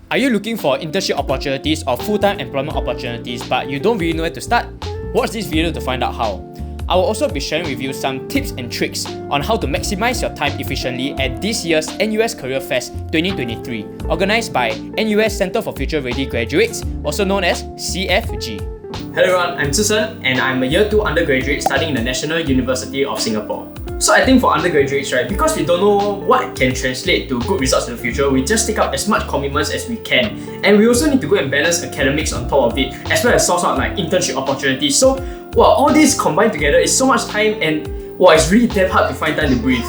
Are you looking for internship opportunities or full-time employment opportunities but you don't really know where to start? Watch this video to find out how. I will also be sharing with you some tips and tricks on how to maximize your time efficiently at this year's NUS Career Fest 2023, organized by NUS Centre for Future Ready Graduates, also known as CFG. Hello everyone, I'm Zhi Sen and I'm a Year 2 undergraduate studying in the National University of Singapore. So I think for undergraduates, right, because we don't know what can translate to good results in the future, we just take up as much commitments as we can. And we also need to go and balance academics on top of it, as well as source out like internship opportunities. So, wow, all this combined together is so much time and wow, it's really damn hard to find time to breathe.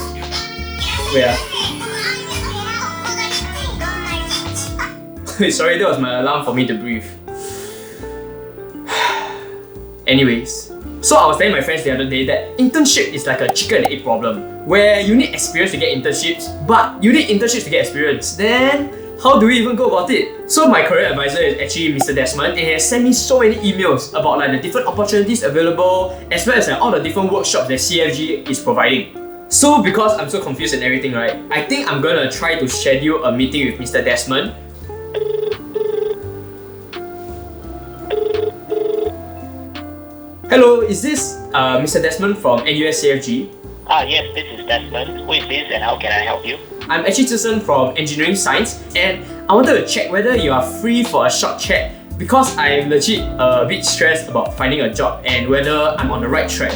Wait, sorry, that was my alarm for me to breathe. Anyways, so I was telling my friends the other day that internship is like a chicken and egg problem, where you need experience to get internships, but you need internships to get experience. Then, how do we even go about it? So my career advisor is actually Mr. Desmond, and he has sent me so many emails about like the different opportunities available, as well as like all the different workshops that CFG is providing. So because I'm so confused and everything, right, I think I'm gonna try to schedule a meeting with Mr. Desmond. Hello, is this Mr. Desmond from NUS CFG? Yes, this is Desmond. Who is this and how can I help you? I'm actually Zhi Sen from Engineering Science, and I wanted to check whether you are free for a short chat because I'm legit a bit stressed about finding a job and whether I'm on the right track.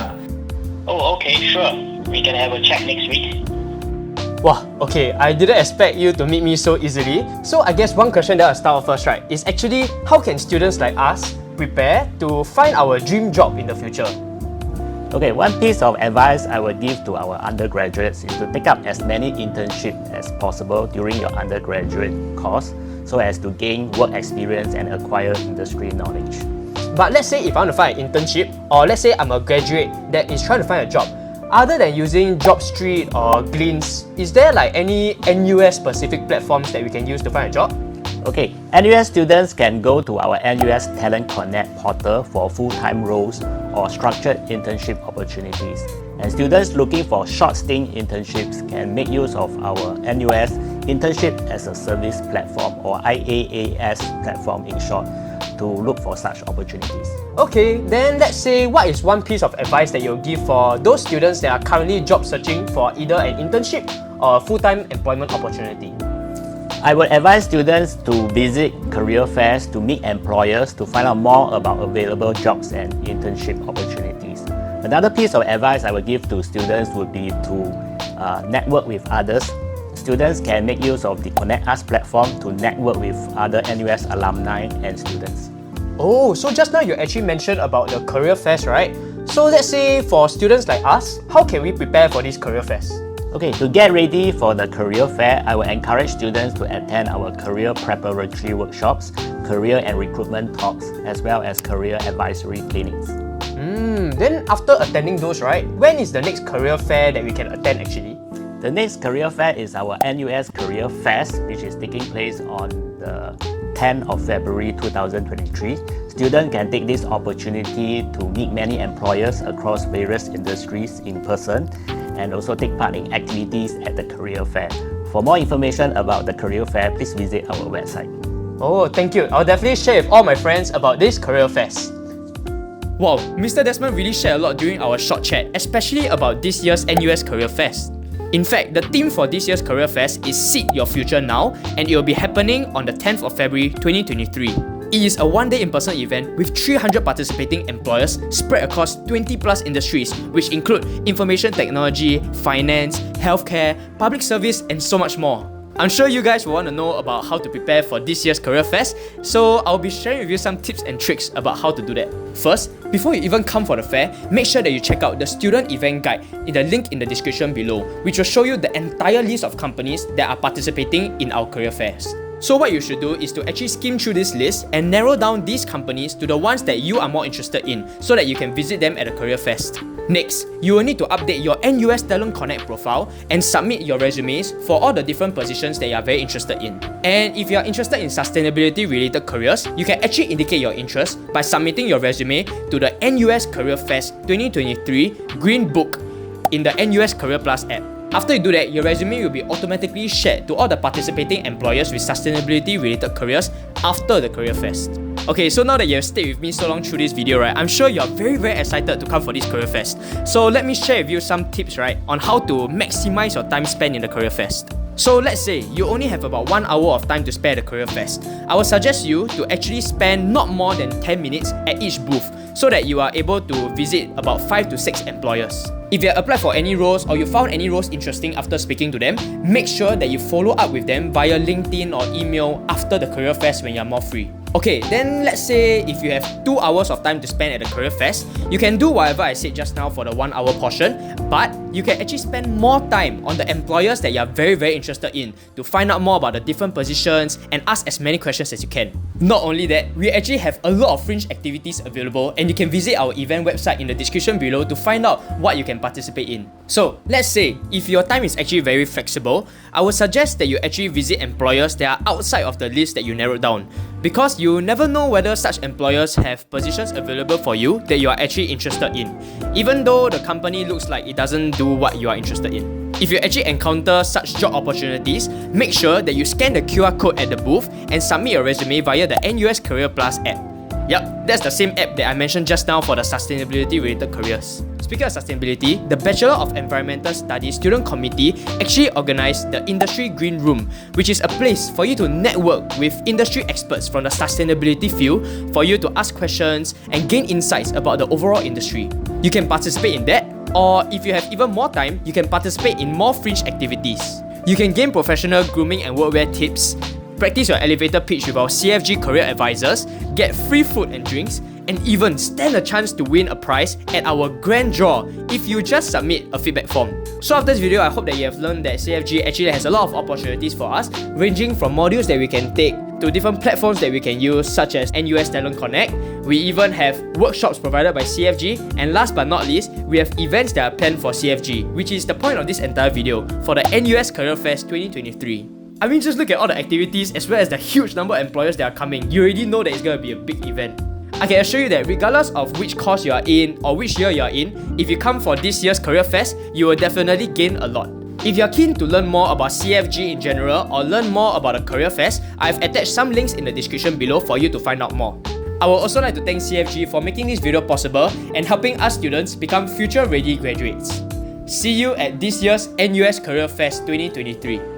Oh, okay, sure. We can have a chat next week. Wow, okay, I didn't expect you to meet me so easily. So I guess one question that I'll start off first, right, is actually how can students like us prepare to find our dream job in the future? Okay, one piece of advice I would give to our undergraduates is to take up as many internships as possible during your undergraduate course so as to gain work experience and acquire industry knowledge. But let's say if I want to find an internship, or let's say I'm a graduate that is trying to find a job, other than using JobStreet or Glints, is there like any NUS specific platforms that we can use to find a job? Okay, NUS students can go to our NUS Talent Connect portal for full-time roles or structured internship opportunities. And students looking for short stint internships can make use of our NUS Internship as a Service platform, or IaaS platform in short, to look for such opportunities. Okay, then let's say what is one piece of advice that you'll give for those students that are currently job searching for either an internship or a full-time employment opportunity? I would advise students to visit career fairs to meet employers to find out more about available jobs and internship opportunities. Another piece of advice I would give to students would be to network with others. Students can make use of the Connect Us platform to network with other NUS alumni and students. Oh, so just now you actually mentioned about the career fest, right? So let's say for students like us, how can we prepare for this career fest? Okay, to get ready for the career fair, I will encourage students to attend our career preparatory workshops, career and recruitment talks, as well as career advisory clinics. Then after attending those, right, when is the next career fair that we can attend actually? The next career fair is our NUS Career Fest, which is taking place on the 10th of February 2023. Students can take this opportunity to meet many employers across various industries in person and also take part in activities at the career fair. For more information about the career fair, please visit our website. Oh, thank you. I'll definitely share with all my friends about this career fest. Wow, Mr. Desmond really shared a lot during our short chat, especially about this year's NUS Career Fest. In fact, the theme for this year's Career Fest is Seek Your Future Now, and it will be happening on the 10th of February 2023. It is a one-day in-person event with 300 participating employers spread across 20 plus industries, which include information technology, finance, healthcare, public service, and so much more. I'm sure you guys will want to know about how to prepare for this year's Career Fest, so I'll be sharing with you some tips and tricks about how to do that. First, before you even come for the fair, make sure that you check out the student event guide in the link in the description below, which will show you the entire list of companies that are participating in our career fairs. So what you should do is to actually skim through this list and narrow down these companies to the ones that you are more interested in so that you can visit them at the Career Fest. Next, you will need to update your NUS Talent Connect profile and submit your resumes for all the different positions that you are very interested in. And if you are interested in sustainability related careers, you can actually indicate your interest by submitting your resume to the NUS Career Fest 2023 Green Book in the NUS Career Plus app. After you do that, your resume will be automatically shared to all the participating employers with sustainability related careers after the Career Fest. Okay, so now that you have stayed with me so long through this video, right, I'm sure you're very excited to come for this Career Fest. So let me share with you some tips, right, on how to maximize your time spent in the Career Fest. So let's say you only have about 1 hour of time to spare at the Career Fest. I would suggest you to actually spend not more than 10 minutes at each booth so that you are able to visit about 5 to 6 employers. If you have applied for any roles or you found any roles interesting after speaking to them, make sure that you follow up with them via LinkedIn or email after the Career Fest when you're more free. Okay, then let's say if you have 2 hours of time to spend at the Career Fest, you can do whatever I said just now for the 1 hour portion, but you can actually spend more time on the employers that you are very interested in to find out more about the different positions and ask as many questions as you can. Not only that, we actually have a lot of fringe activities available, and you can visit our event website in the description below to find out what you can participate in. So let's say if your time is actually very flexible, I would suggest that you actually visit employers that are outside of the list that you narrowed down, because you never know whether such employers have positions available for you that you are actually interested in, even though the company looks like it doesn't do what you are interested in. If you actually encounter such job opportunities, make sure that you scan the QR code at the booth and submit your resume via the NUS Career Plus app. Yup, that's the same app that I mentioned just now for the sustainability related careers. Speaking of sustainability, the Bachelor of Environmental Studies Student Committee actually organised the Industry Green Room, which is a place for you to network with industry experts from the sustainability field for you to ask questions and gain insights about the overall industry. You can participate in that, or if you have even more time, you can participate in more fringe activities. You can gain professional grooming and workwear tips, practice your elevator pitch with our CFG Career Advisors, get free food and drinks, and even stand a chance to win a prize at our grand draw if you just submit a feedback form. So after this video, I hope that you have learned that CFG actually has a lot of opportunities for us, ranging from modules that we can take to different platforms that we can use, such as NUS Talent Connect. We even have workshops provided by CFG, and last but not least, we have events that are planned for CFG, which is the point of this entire video for the NUS Career Fest 2023. I mean, just look at all the activities as well as the huge number of employers that are coming. You already know that it's going to be a big event. I can assure you that regardless of which course you are in or which year you are in, if you come for this year's Career Fest, you will definitely gain a lot. If you are keen to learn more about CFG in general or learn more about the Career Fest, I've attached some links in the description below for you to find out more. I would also like to thank CFG for making this video possible and helping us students become future-ready graduates. See you at this year's NUS Career Fest 2023.